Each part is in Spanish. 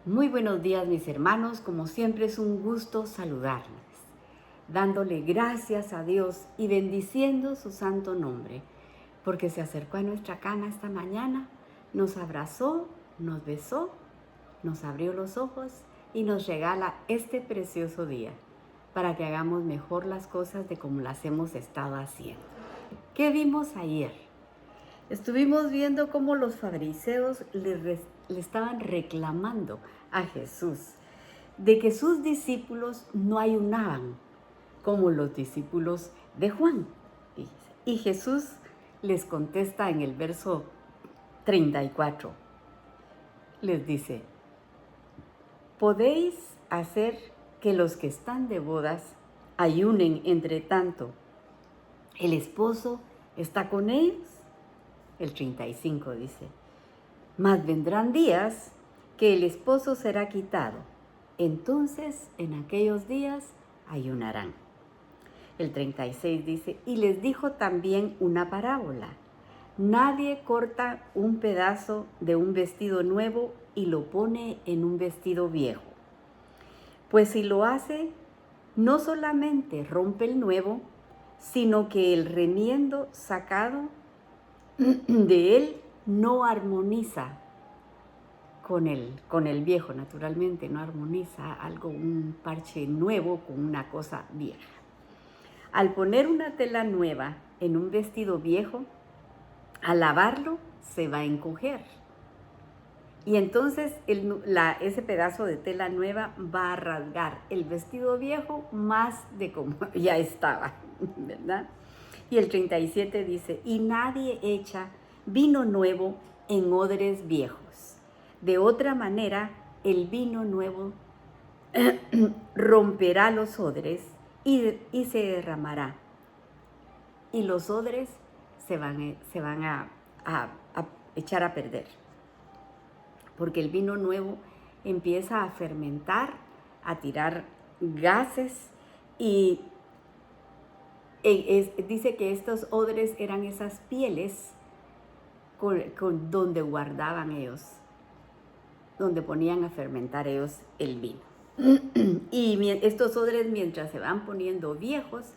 Muy buenos días, mis hermanos. Como siempre es un gusto saludarles, dándole gracias a Dios y bendiciendo su santo nombre, porque se acercó a nuestra cama esta mañana, nos abrazó, nos besó, nos abrió los ojos y nos regala este precioso día para que hagamos mejor las cosas de como las hemos estado haciendo. ¿Qué vimos ayer? Estuvimos viendo cómo los fariseos le estaban reclamando a Jesús de que sus discípulos no ayunaban como los discípulos de Juan. Y Jesús les contesta en el verso 34. Les dice: ¿podéis hacer que los que están de bodas ayunen entre tanto el esposo está con ellos? El 35 dice: mas vendrán días que el esposo será quitado, entonces en aquellos días ayunarán. El 36 dice: y les dijo también una parábola: nadie corta un pedazo de un vestido nuevo y lo pone en un vestido viejo, pues si lo hace, no solamente rompe el nuevo, sino que el remiendo sacado de él no armoniza con el viejo, naturalmente, no armoniza un parche nuevo con una cosa vieja. Al poner una tela nueva en un vestido viejo, al lavarlo se va a encoger. Y entonces ese pedazo de tela nueva va a rasgar el vestido viejo más de como ya estaba, ¿verdad? Y el 37 dice: y nadie echa vino nuevo en odres viejos. De otra manera, el vino nuevo romperá los odres y se derramará. Y los odres se van a echar a perder. Porque el vino nuevo empieza a fermentar, a tirar gases y dice que estos odres eran esas pieles donde guardaban ellos, donde ponían a fermentar ellos el vino. Y estos odres, mientras se van poniendo viejos,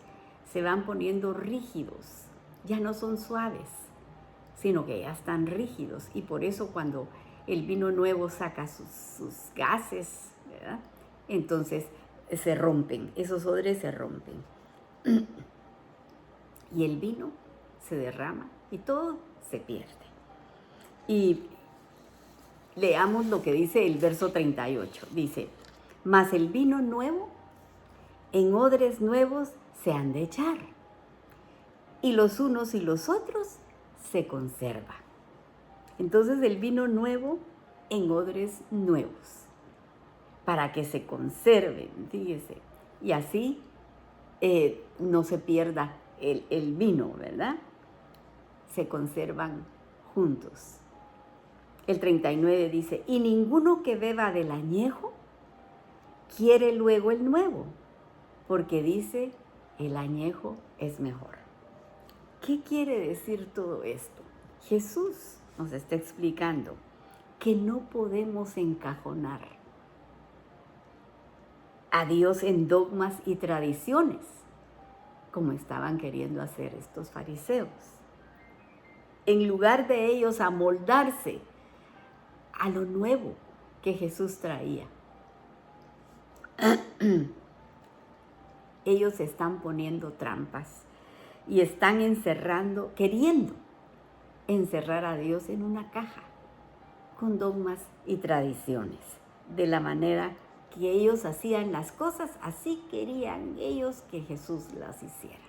se van poniendo rígidos, ya no son suaves, sino que ya están rígidos. Y por eso cuando el vino nuevo saca sus gases, ¿verdad?, entonces se rompen, esos odres se rompen. Y el vino se derrama y todo se pierde. Y leamos lo que dice el verso 38. Dice: mas el vino nuevo en odres nuevos se han de echar, y los unos y los otros se conservan. Entonces el vino nuevo en odres nuevos, para que se conserven, fíjese, y así no se pierda el vino, ¿verdad? Se conservan juntos. El 39 dice: y ninguno que beba del añejo quiere luego el nuevo, porque dice: el añejo es mejor. ¿Qué quiere decir todo esto? Jesús nos está explicando que no podemos encajonar a Dios en dogmas y tradiciones, como estaban queriendo hacer estos fariseos. En lugar de ellos amoldarse a lo nuevo que Jesús traía, ellos están poniendo trampas y están queriendo encerrar a Dios en una caja con dogmas y tradiciones, de la manera que ellos hacían las cosas, así querían ellos que Jesús las hiciera.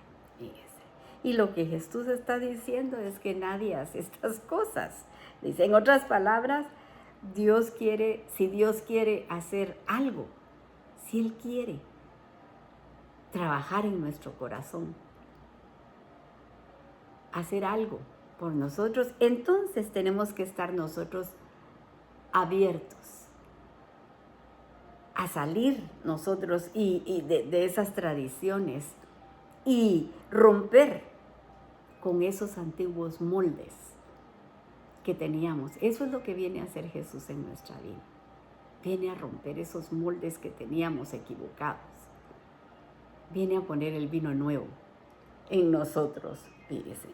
Y lo que Jesús está diciendo es que nadie hace estas cosas. Dice, en otras palabras, si Dios quiere hacer algo, si Él quiere trabajar en nuestro corazón, hacer algo por nosotros, entonces tenemos que estar nosotros abiertos a salir nosotros y de esas tradiciones y romper con esos antiguos moldes que teníamos. Eso es lo que viene a hacer Jesús en nuestra vida. Viene a romper esos moldes que teníamos equivocados. Viene a poner el vino nuevo en nosotros, fíjese.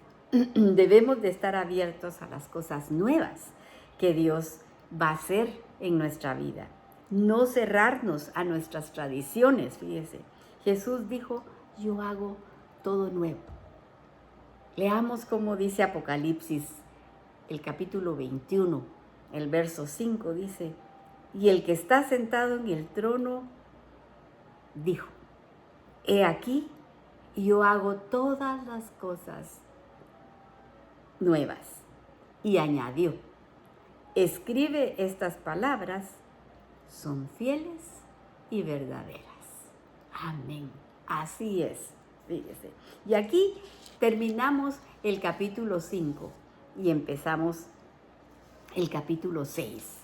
Debemos de estar abiertos a las cosas nuevas que Dios va a hacer en nuestra vida. No cerrarnos a nuestras tradiciones, fíjese. Jesús dijo, yo hago todo nuevo. Leamos cómo dice Apocalipsis, el capítulo 21, el verso 5 dice, y el que está sentado en el trono dijo, he aquí, yo hago todas las cosas nuevas. Y añadió, escribe estas palabras, son fieles y verdaderas. Amén. Así es, fíjese. Y aquí terminamos el capítulo 5 y empezamos el capítulo 6.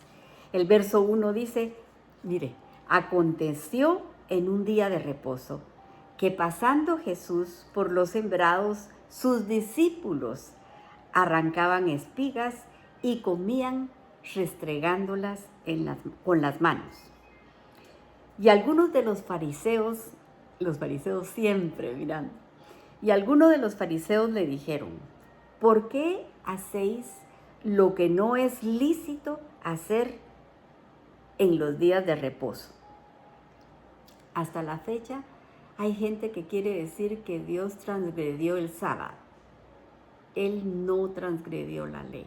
El verso 1 dice, mire, aconteció en un día de reposo que pasando Jesús por los sembrados, sus discípulos arrancaban espigas y comían restregándolas con las manos. Y algunos de los fariseos siempre mirando, y algunos de los fariseos le dijeron, ¿por qué hacéis lo que no es lícito hacer en los días de reposo? Hasta la fecha hay gente que quiere decir que Dios transgredió el sábado. Él no transgredió la ley.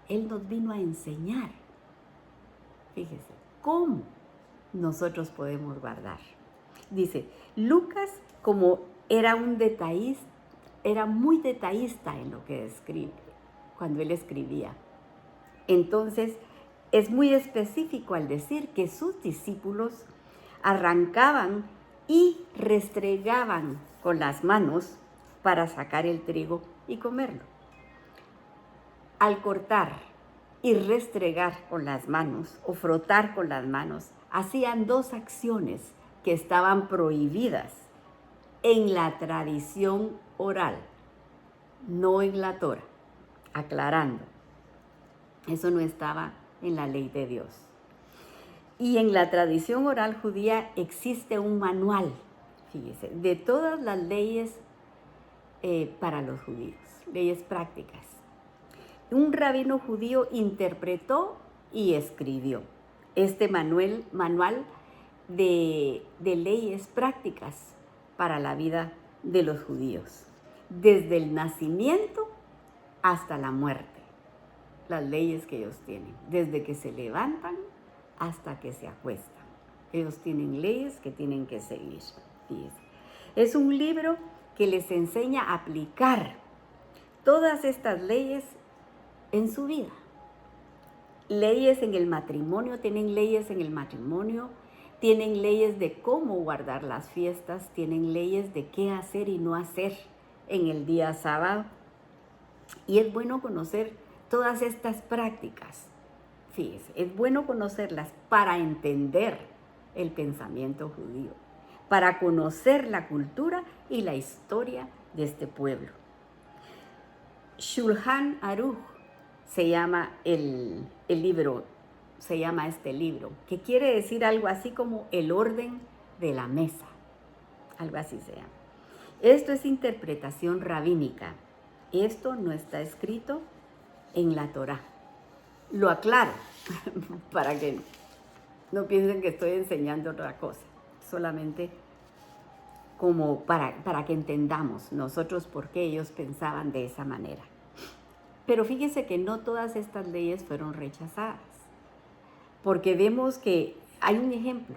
Él nos vino a enseñar. Fíjese, ¿cómo nosotros podemos guardar? Dice, Lucas, como era un detallista, era muy detallista en lo que escribe, cuando él escribía. Entonces, es muy específico al decir que sus discípulos arrancaban y restregaban con las manos para sacar el trigo y comerlo. Al cortar y restregar con las manos o frotar con las manos, hacían dos acciones que estaban prohibidas en la tradición oral, no en la Torá, aclarando. Eso no estaba en la ley de Dios. Y en la tradición oral judía existe un manual, fíjese, de todas las leyes para los judíos, leyes prácticas. Un rabino judío interpretó y escribió este manual de leyes prácticas para la vida de los judíos, desde el nacimiento hasta la muerte. Las leyes que ellos tienen, desde que se levantan hasta que se acuestan. Ellos tienen leyes que tienen que seguir. Fíjense. Es un libro que les enseña a aplicar todas estas leyes en su vida. Leyes en el matrimonio, tienen leyes en el matrimonio, tienen leyes de cómo guardar las fiestas, tienen leyes de qué hacer y no hacer en el día sábado. Y es bueno conocer todas estas prácticas. Fíjese, es bueno conocerlas para entender el pensamiento judío, para conocer la cultura y la historia de este pueblo. Shulchan Aruch se llama el libro, se llama este libro, que quiere decir algo así como el orden de la mesa, algo así se llama. Esto es interpretación rabínica. Esto no está escrito en la Torá. Lo aclaro para que no piensen que estoy enseñando otra cosa, solamente como para que entendamos nosotros por qué ellos pensaban de esa manera. Pero fíjese que no todas estas leyes fueron rechazadas, porque vemos que hay un ejemplo,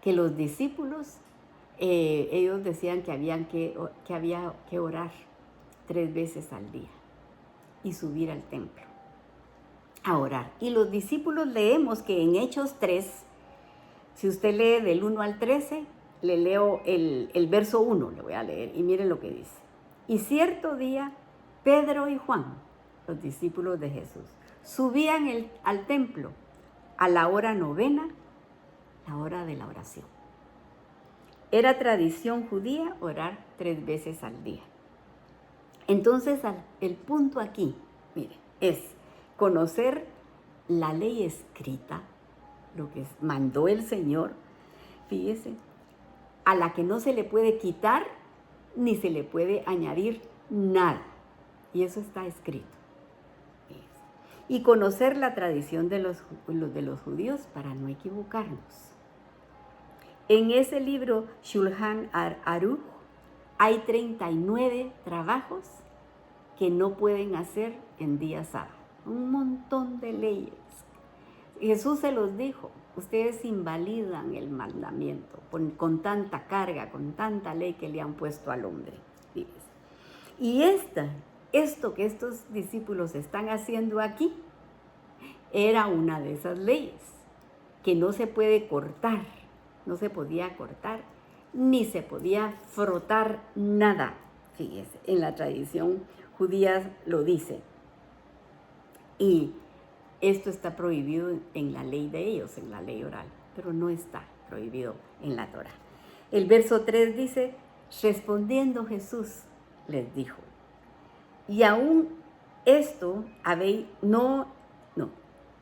que los discípulos, ellos decían que había que orar 3 veces al día y subir al templo a orar. Y los discípulos leemos que en Hechos 3, si usted lee del 1 al 13, le leo el verso 1, le voy a leer, y miren lo que dice. Y cierto día, Pedro y Juan, los discípulos de Jesús, subían al templo a la hora novena, la hora de la oración. Era tradición judía orar 3 veces al día. Entonces, el punto aquí, mire, es conocer la ley escrita lo que mandó el Señor, fíjese, a la que no se le puede quitar ni se le puede añadir nada. Y eso está escrito. Y conocer la tradición de los judíos para no equivocarnos. En ese libro, Shulchan Aruch, hay 39 trabajos que no pueden hacer en día sábado. Un montón de leyes. Jesús se los dijo, ustedes invalidan el mandamiento con tanta carga, con tanta ley que le han puesto al hombre. Y esto que estos discípulos están haciendo aquí, era una de esas leyes, que no se puede cortar, no se podía cortar, ni se podía frotar nada. Fíjese, en la tradición judía lo dice. Y esto está prohibido en la ley de ellos, en la ley oral, pero no está prohibido en la Torá. El verso 3 dice, respondiendo Jesús les dijo, y aún esto habéis,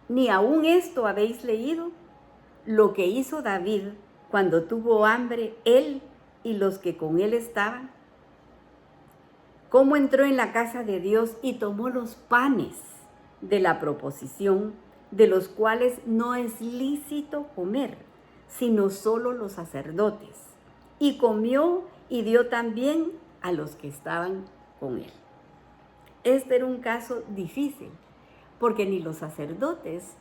ni aún esto habéis leído, lo que hizo David cuando tuvo hambre, él y los que con él estaban, cómo entró en la casa de Dios y tomó los panes de la proposición, de los cuales no es lícito comer, sino solo los sacerdotes, y comió y dio también a los que estaban con él. Este era un caso difícil, porque ni los sacerdotes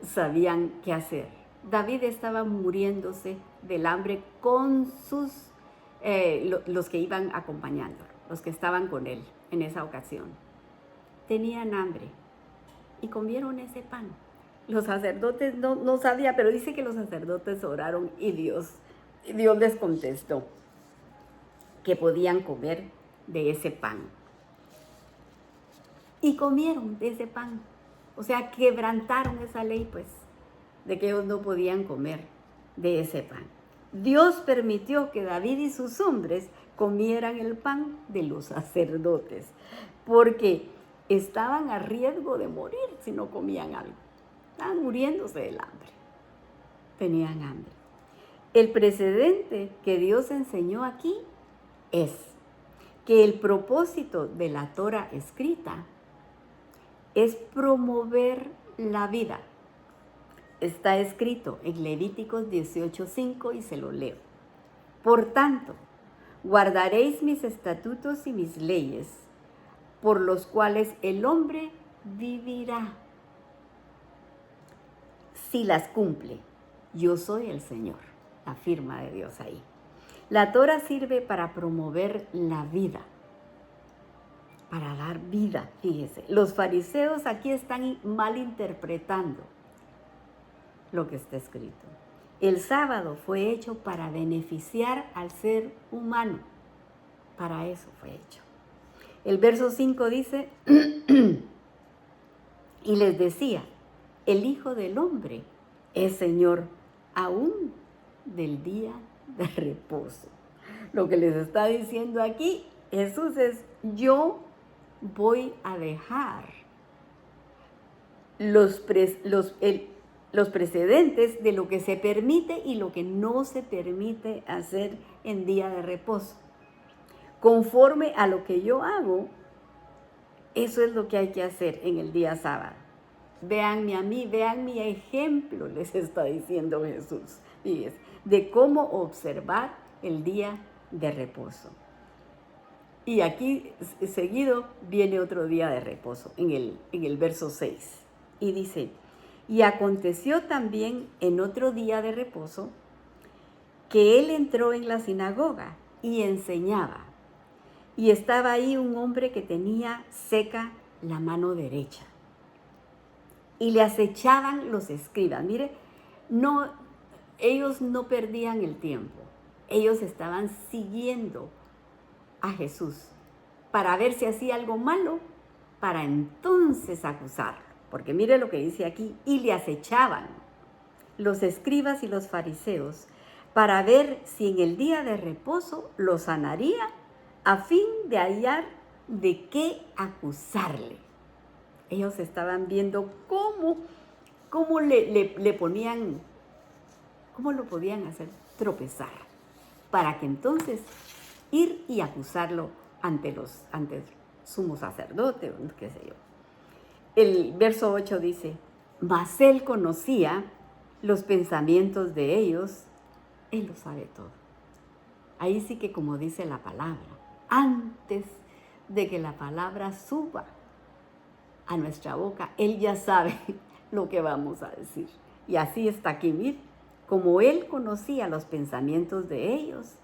sabían qué hacer. David estaba muriéndose del hambre con los que iban acompañándolo, los que estaban con él en esa ocasión. Tenían hambre y comieron ese pan. Los sacerdotes no sabían, pero dice que los sacerdotes oraron y Dios les contestó que podían comer de ese pan. Y comieron de ese pan. O sea, quebrantaron esa ley, pues, de que ellos no podían comer de ese pan. Dios permitió que David y sus hombres comieran el pan de los sacerdotes, porque estaban a riesgo de morir si no comían algo. Estaban muriéndose del hambre. Tenían hambre. El precedente que Dios enseñó aquí es que el propósito de la Torah escrita es promover la vida. Está escrito en Levíticos 18:5 y se lo leo. Por tanto, guardaréis mis estatutos y mis leyes, por los cuales el hombre vivirá. Si las cumple, yo soy el Señor, la firma de Dios ahí. La Torah sirve para promover la vida, para dar vida, fíjese. Los fariseos aquí están malinterpretando lo que está escrito. El sábado fue hecho para beneficiar al ser humano. Para eso fue hecho. El verso 5 dice, y les decía, el Hijo del Hombre es Señor aún del día de reposo. Lo que les está diciendo aquí Jesús es, yo voy a dejar los precedentes de lo que se permite y lo que no se permite hacer en día de reposo. Conforme a lo que yo hago, eso es lo que hay que hacer en el día sábado. Véanme a mí, vean mi ejemplo, les está diciendo Jesús, fíjense, de cómo observar el día de reposo. Y aquí seguido viene otro día de reposo, en el verso 6. Y dice, y aconteció también en otro día de reposo que él entró en la sinagoga y enseñaba. Y estaba ahí un hombre que tenía seca la mano derecha. Y le acechaban los escribas. Mire, ellos no perdían el tiempo. Ellos estaban siguiendo a Jesús para ver si hacía algo malo, para entonces acusarlo. Porque mire lo que dice aquí, y le acechaban los escribas y los fariseos para ver si en el día de reposo lo sanaría a fin de hallar de qué acusarle. Ellos estaban viendo cómo ¿Cómo le ponían, cómo lo podían hacer tropezar? Para que entonces ir y acusarlo ante el sumo sacerdote, o qué sé yo. El verso 8 dice, mas él conocía los pensamientos de ellos, él lo sabe todo. Ahí sí que como dice la palabra, antes de que la palabra suba a nuestra boca, él ya sabe lo que vamos a decir. Y así está aquí, mire, como él conocía los pensamientos de ellos,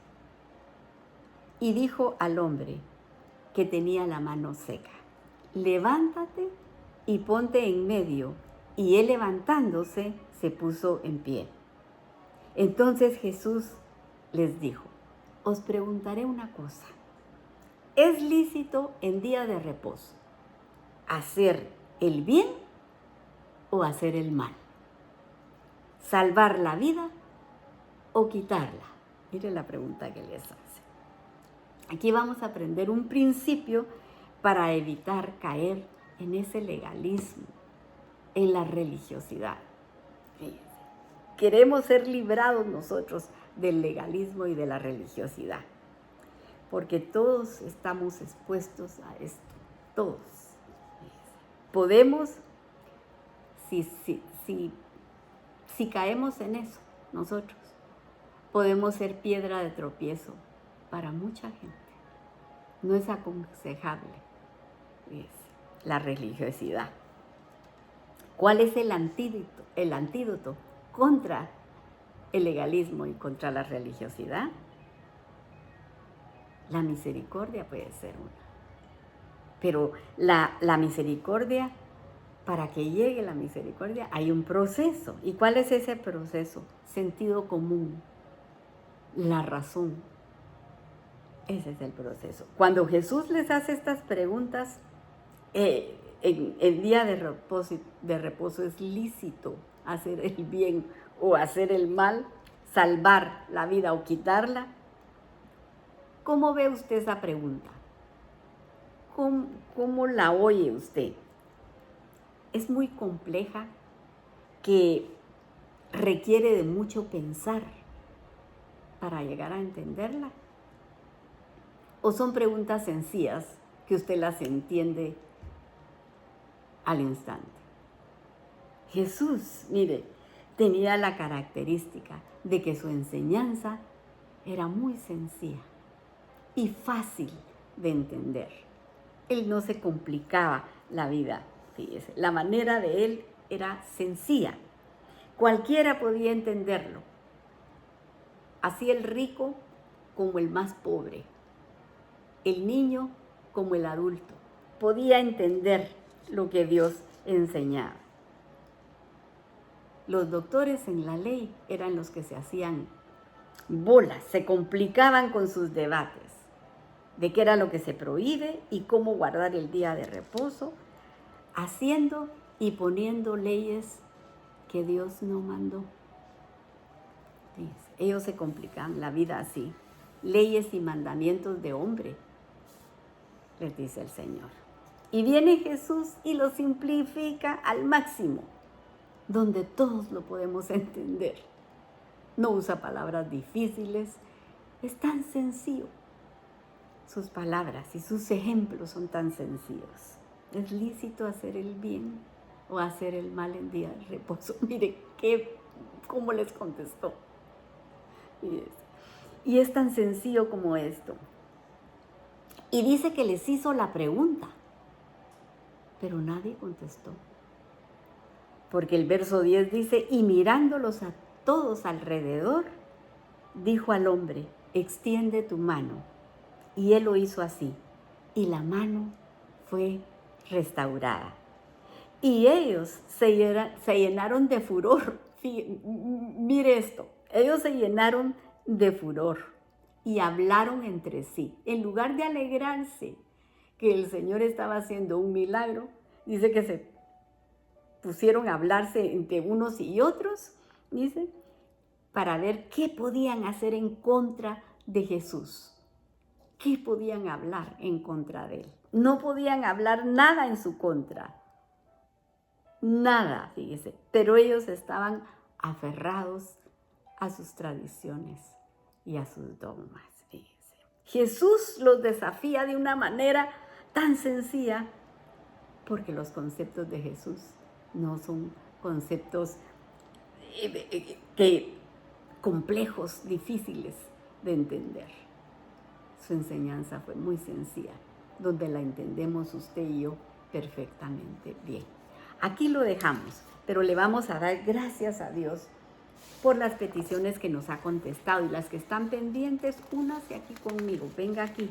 y dijo al hombre que tenía la mano seca, levántate y ponte en medio. Y él levantándose se puso en pie. Entonces Jesús les dijo, os preguntaré una cosa. ¿Es lícito en día de reposo hacer el bien o hacer el mal? ¿Salvar la vida o quitarla? Mire la pregunta que les hace. Aquí vamos a aprender un principio para evitar caer en ese legalismo, en la religiosidad. Queremos ser librados nosotros del legalismo y de la religiosidad, porque todos estamos expuestos a esto, todos. Podemos, si caemos en eso, nosotros podemos ser piedra de tropiezo para mucha gente. No es aconsejable la religiosidad. ¿Cuál es el antídoto contra el legalismo y contra la religiosidad? La misericordia puede ser una. Pero la misericordia, para que llegue la misericordia, hay un proceso. ¿Y cuál es ese proceso? Sentido común, la razón. Ese es el proceso. Cuando Jesús les hace estas preguntas, en el día de reposo es lícito hacer el bien o hacer el mal, salvar la vida o quitarla. ¿Cómo ve usted esa pregunta? ¿Cómo la oye usted? Es muy compleja, que requiere de mucho pensar para llegar a entenderla. ¿O son preguntas sencillas que usted las entiende al instante? Jesús, mire, tenía la característica de que su enseñanza era muy sencilla y fácil de entender. Él no se complicaba la vida, fíjese. La manera de él era sencilla. Cualquiera podía entenderlo. Así el rico como el más pobre, el niño como el adulto, podía entender lo que Dios enseñaba. Los doctores en la ley eran los que se hacían bolas, se complicaban con sus debates de qué era lo que se prohíbe y cómo guardar el día de reposo, haciendo y poniendo leyes que Dios no mandó. Ellos se complicaban la vida así. Leyes y mandamientos de hombre, les dice el Señor. Y viene Jesús y lo simplifica al máximo, donde todos lo podemos entender. No usa palabras difíciles, es tan sencillo. Sus palabras y sus ejemplos son tan sencillos. ¿Es lícito hacer el bien o hacer el mal en día de reposo? Mire, cómo les contestó. Y es tan sencillo como esto. Y dice que les hizo la pregunta, pero nadie contestó. Porque el verso 10 dice, y mirándolos a todos alrededor, dijo al hombre, extiende tu mano. Y él lo hizo así, y la mano fue restaurada. Y ellos se llenaron de furor. Mire esto, ellos se llenaron de furor y hablaron entre sí. En lugar de alegrarse que el Señor estaba haciendo un milagro, dice que se pusieron a hablarse entre unos y otros, dice, para ver qué podían hacer en contra de Jesús. ¿Qué podían hablar en contra de él? No podían hablar nada en su contra. nada, fíjese, pero ellos estaban aferrados a sus tradiciones y a sus dogmas, fíjese. Jesús los desafía de una manera tan sencilla porque los conceptos de Jesús no son conceptos complejos, difíciles de entender. Su enseñanza fue muy sencilla, donde la entendemos usted y yo perfectamente bien. Aquí lo dejamos, pero le vamos a dar gracias a Dios por las peticiones que nos ha contestado y las que están pendientes, únase aquí conmigo, venga aquí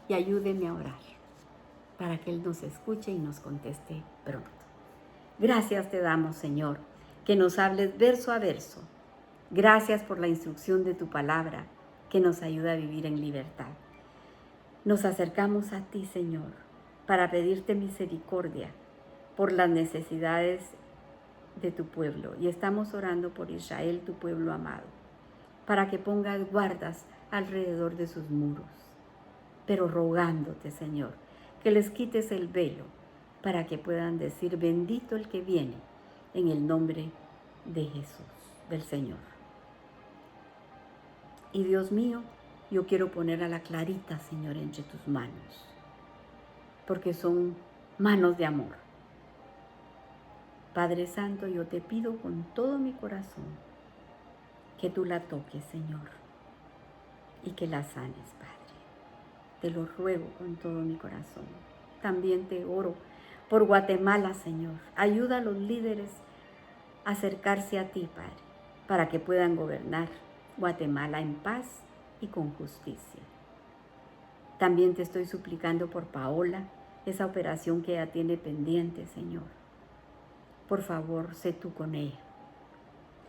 y ayúdeme a orar para que Él nos escuche y nos conteste pronto. Gracias te damos, Señor, que nos hables verso a verso. Gracias por la instrucción de tu palabra que nos ayuda a vivir en libertad. Nos acercamos a ti, Señor, para pedirte misericordia por las necesidades de tu pueblo. Y estamos orando por Israel, tu pueblo amado, para que pongas guardas alrededor de sus muros, pero rogándote, Señor, que les quites el velo para que puedan decir: bendito el que viene en el nombre de Jesús, del Señor. Y Dios mío, yo quiero poner a la Clarita, Señor, entre tus manos, porque son manos de amor. Padre Santo, yo te pido con todo mi corazón que tú la toques, Señor, y que la sanes, Padre. Te lo ruego con todo mi corazón. También te oro por Guatemala, Señor. Ayuda a los líderes a acercarse a ti, Padre, para que puedan gobernar Guatemala en paz y con justicia. También te estoy suplicando por Paola, esa operación que ella tiene pendiente, Señor. Por favor, sé tú con ella.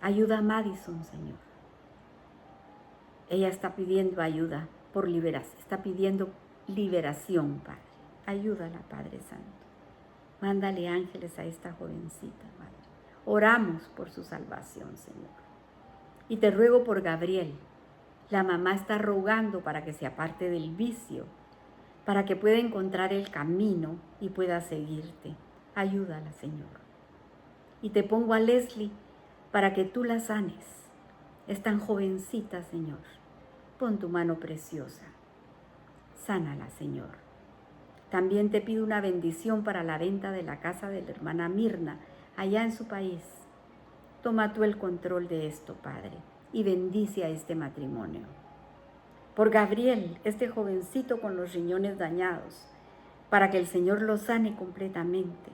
Ayuda a Madison, Señor. Ella está pidiendo ayuda por liberación, está pidiendo liberación, Padre. Ayúdala, Padre Santo. Mándale ángeles a esta jovencita, Padre. Oramos por su salvación, Señor. Y te ruego por Gabriel. La mamá está rogando para que se aparte del vicio, para que pueda encontrar el camino y pueda seguirte. Ayúdala, Señor. Y te pongo a Leslie para que tú la sanes. Es tan jovencita, Señor. Pon tu mano preciosa. Sánala, Señor. También te pido una bendición para la venta de la casa de la hermana Mirna, allá en su país. Toma tú el control de esto, Padre, y bendice a este matrimonio. Por Gabriel, este jovencito con los riñones dañados, para que el Señor lo sane completamente.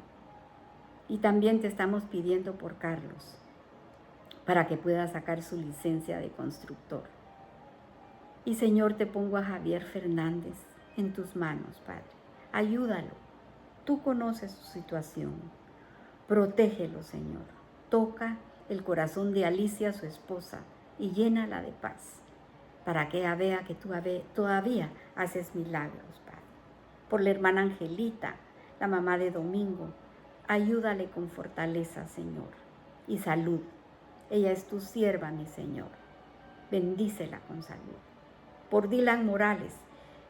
Y también te estamos pidiendo por Carlos, para que pueda sacar su licencia de constructor. Y Señor, te pongo a Javier Fernández en tus manos, Padre. Ayúdalo. Tú conoces su situación. Protégelo, Señor. Toca el corazón de Alicia, su esposa, y llénala de paz, para que ella vea que tú todavía haces milagros, Padre. Por la hermana Angelita, la mamá de Domingo, ayúdale con fortaleza, Señor, y salud. Ella es tu sierva, mi Señor. Bendícela con salud. Por Dylan Morales,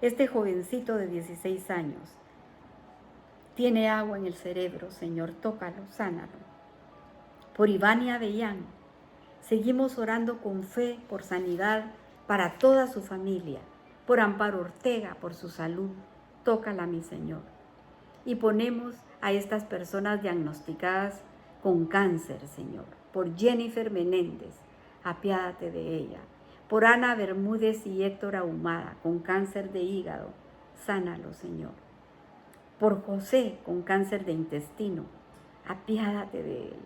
este jovencito de 16 años, tiene agua en el cerebro, Señor, tócalo, sánalo. Por Iván y Avellán, seguimos orando con fe por sanidad para toda su familia. Por Amparo Ortega, por su salud, tócala, mi Señor. Y ponemos a estas personas diagnosticadas con cáncer, Señor. Por Jennifer Menéndez, apiádate de ella. Por Ana Bermúdez y Héctor Ahumada, con cáncer de hígado, sánalo, Señor. Por José, con cáncer de intestino, apiádate de él.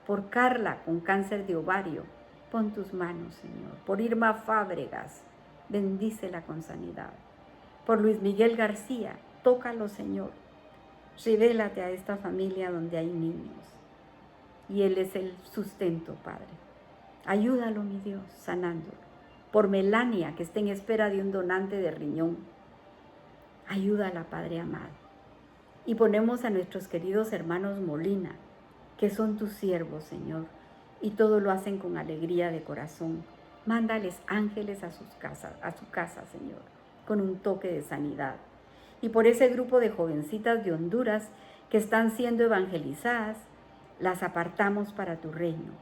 Por Carla, con cáncer de ovario, pon tus manos, Señor. Por Irma Fábregas, bendícela con sanidad. Por Luis Miguel García, tócalo, Señor. Revélate a esta familia donde hay niños. Y Él es el sustento, Padre. Ayúdalo, mi Dios, sanándolo. Por Melania, que está en espera de un donante de riñón. Ayúdala, Padre amado. Y ponemos a nuestros queridos hermanos Molina, que son tus siervos, Señor, y todo lo hacen con alegría de corazón. Mándales ángeles a su casa, Señor, con un toque de sanidad. Y por ese grupo de jovencitas de Honduras que están siendo evangelizadas, las apartamos para tu reino.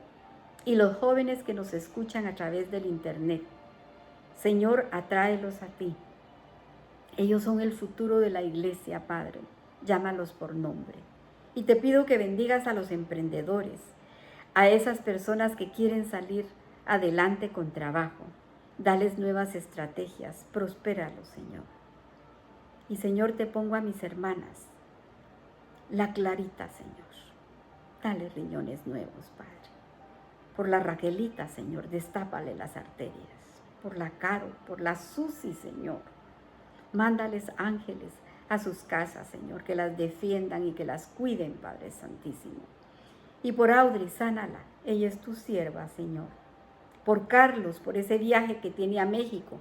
Y los jóvenes que nos escuchan a través del internet, Señor, atráelos a ti. Ellos son el futuro de la iglesia, Padre. Llámalos por nombre. Y te pido que bendigas a los emprendedores, a esas personas que quieren salir adelante con trabajo. Dales nuevas estrategias, prospéralos, Señor. Y Señor, te pongo a mis hermanas, la Clarita, Señor. Dale riñones nuevos, Padre. Por la Raquelita, Señor, destápale las arterias. Por la Caro, por la Susi, Señor. Mándales ángeles a sus casas, Señor, que las defiendan y que las cuiden, Padre Santísimo. Y por Audrey, sánala, ella es tu sierva, Señor. Por Carlos, por ese viaje que tiene a México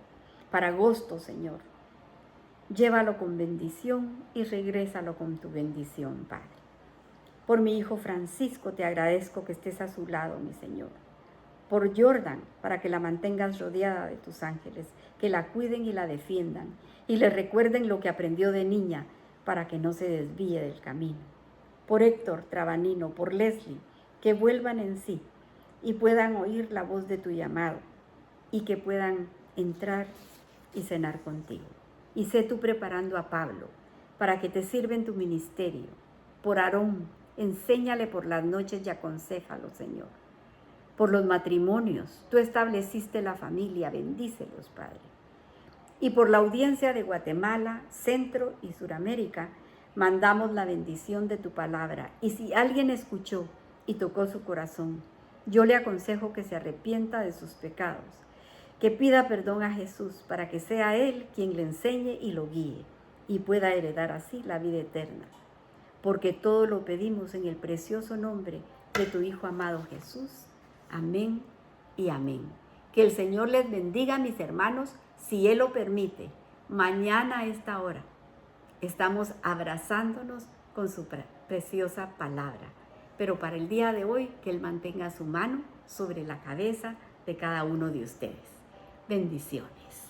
para agosto, Señor. Llévalo con bendición y regrésalo con tu bendición, Padre. Por mi hijo Francisco, te agradezco que estés a su lado, mi Señor. Por Jordan, para que la mantengas rodeada de tus ángeles, que la cuiden y la defiendan, y le recuerden lo que aprendió de niña, para que no se desvíe del camino. Por Héctor Trabanino, por Leslie, que vuelvan en sí y puedan oír la voz de tu llamado, y que puedan entrar y cenar contigo. Y sé tú preparando a Pablo, para que te sirva en tu ministerio. Por Aarón, enséñale por las noches y aconséjalo, Señor. Por los matrimonios, tú estableciste la familia, bendícelos, Padre. Y por la audiencia de Guatemala, Centro y Suramérica, mandamos la bendición de tu palabra. Y si alguien escuchó y tocó su corazón, yo le aconsejo que se arrepienta de sus pecados, que pida perdón a Jesús para que sea Él quien le enseñe y lo guíe, y pueda heredar así la vida eterna. Porque todo lo pedimos en el precioso nombre de tu Hijo amado Jesús. Amén y amén. Que el Señor les bendiga, mis hermanos, si Él lo permite. Mañana a esta hora estamos abrazándonos con su preciosa palabra. Pero para el día de hoy, que Él mantenga su mano sobre la cabeza de cada uno de ustedes. Bendiciones.